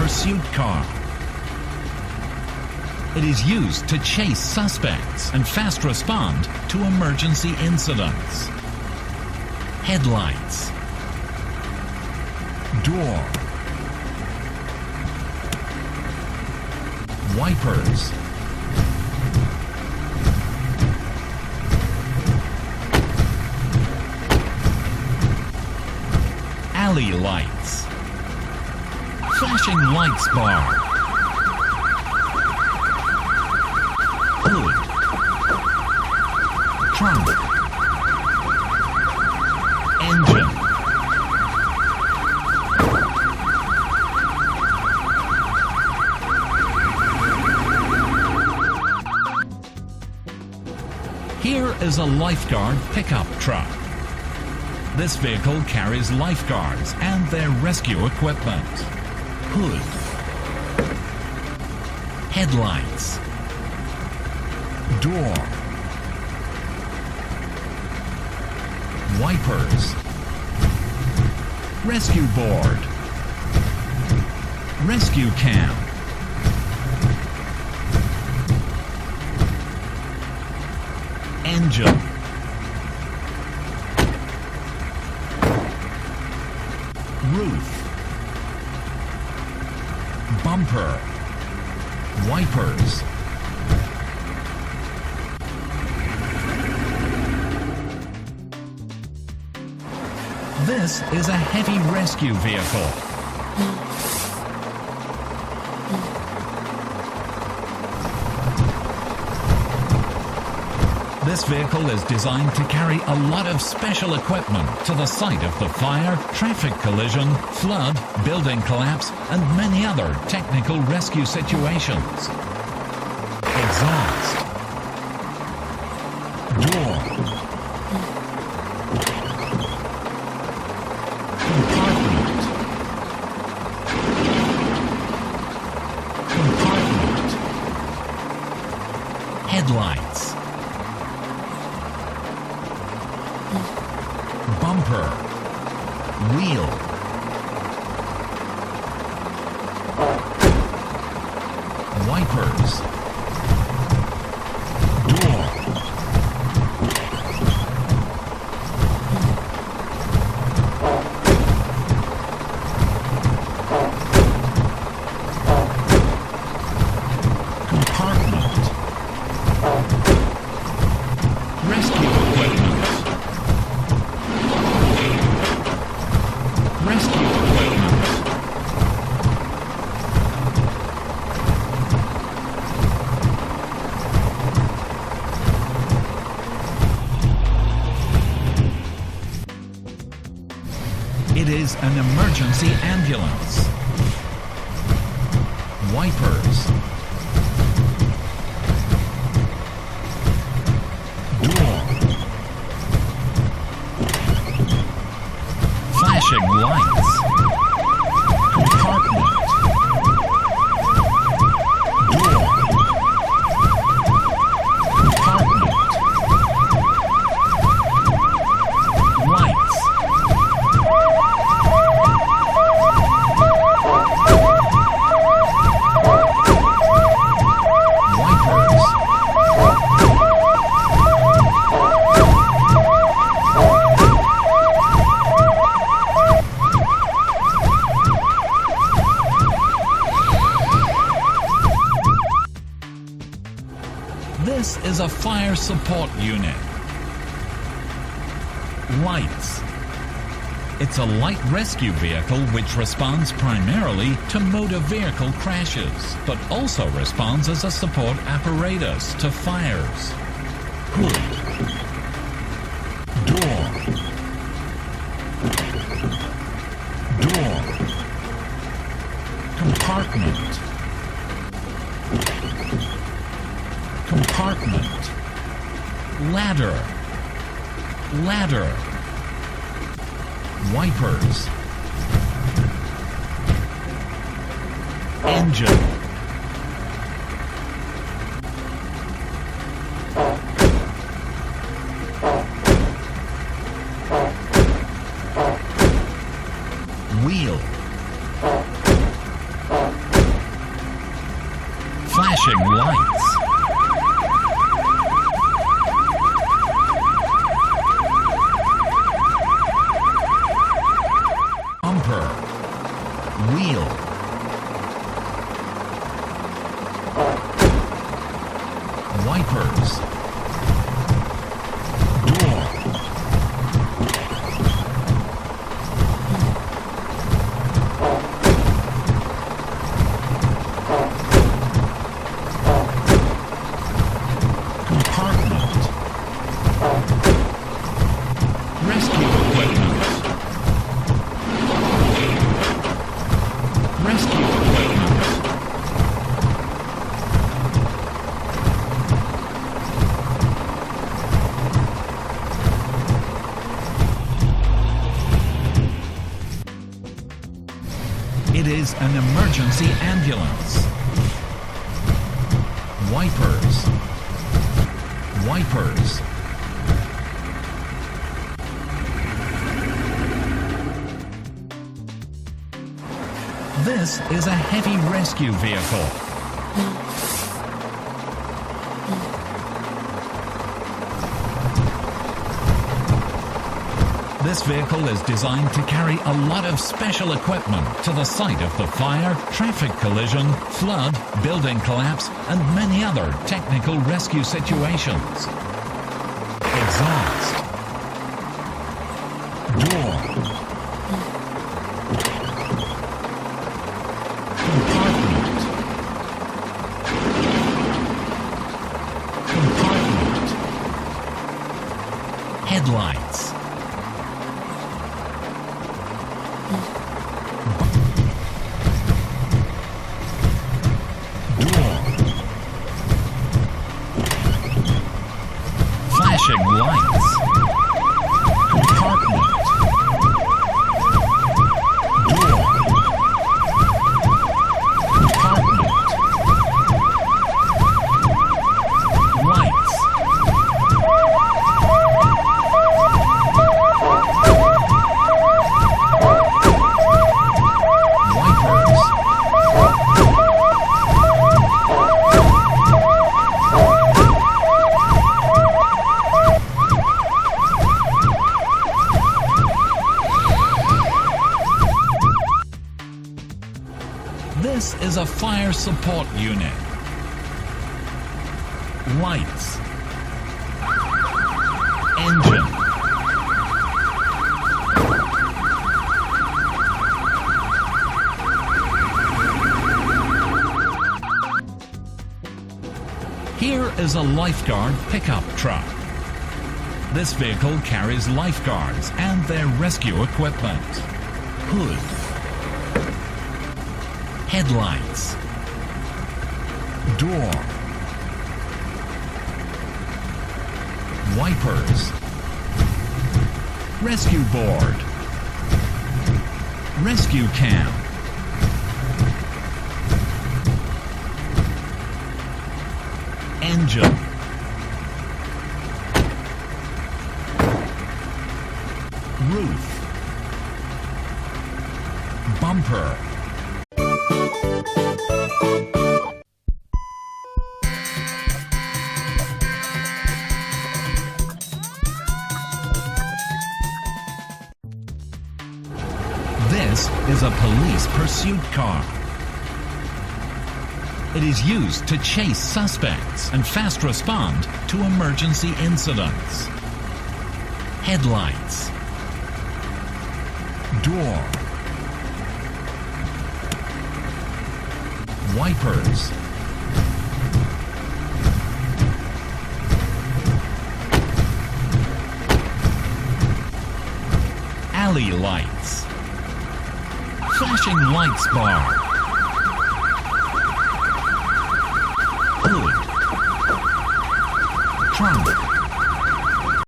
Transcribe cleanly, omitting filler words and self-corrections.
pursuit car. It is used to chase suspects and fast respond to emergency incidents. Headlights. Door. Wipers. Alley lights. Flashing lights bar. Hood. Trunk. Engine. Here is a lifeguard pickup truck. This vehicle carries lifeguards and their rescue equipment. Hood. Headlights. Door. Wipers. Rescue board. Rescue cam. Engine. Roof. Bumper. Wipers. This is a heavy rescue vehicle. This vehicle is designed to carry a lot of special equipment to the site of the fire, traffic collision, flood, building collapse, and many other technical rescue situations. Exhaust. Door. Compartment. Compartment. Headlights. Bumper. Wheel. Wipers. Door. Compartment. Rescue equipment. Rescue equipment. It is an emergency ambulance. Wipers. Door. Flashing lights. Compartment. Door. Compartment. Lights. This is a fire support unit. Lights. It's a light rescue vehicle which responds primarily to motor vehicle crashes, but also responds as a support apparatus to fires. Hood. Door. Door. Compartment. Compartment. Ladder. Ladder. Wipers. Engine. Wheel. Flashing lights. Bumper. Wheel. Wipers. Door. Compartment. Rescue equipment. Rescue equipment. It is an emergency ambulance. Wipers. Wipers. This is a heavy rescue vehicle. This vehicle is designed to carry a lot of special equipment to the site of the fire, traffic collision, flood, building collapse, and many other technical rescue situations. Exhaust. Door. Compartment. Compartment. Headlights. Flashing lights. Compartment. Door. Compartment. Lights. Wipers. This is a fire support unit. Lights. Engine. Here is a lifeguard pickup truck. This vehicle carries lifeguards and their rescue equipment. Hood. Headlights. Door. Wipers. Rescue board. Rescue cam. Engine. Roof. Bumper. This is a police pursuit car. It is used to chase suspects and fast respond to emergency incidents. Headlights. Door. Wipers. Alley lights. Flashing lights bar.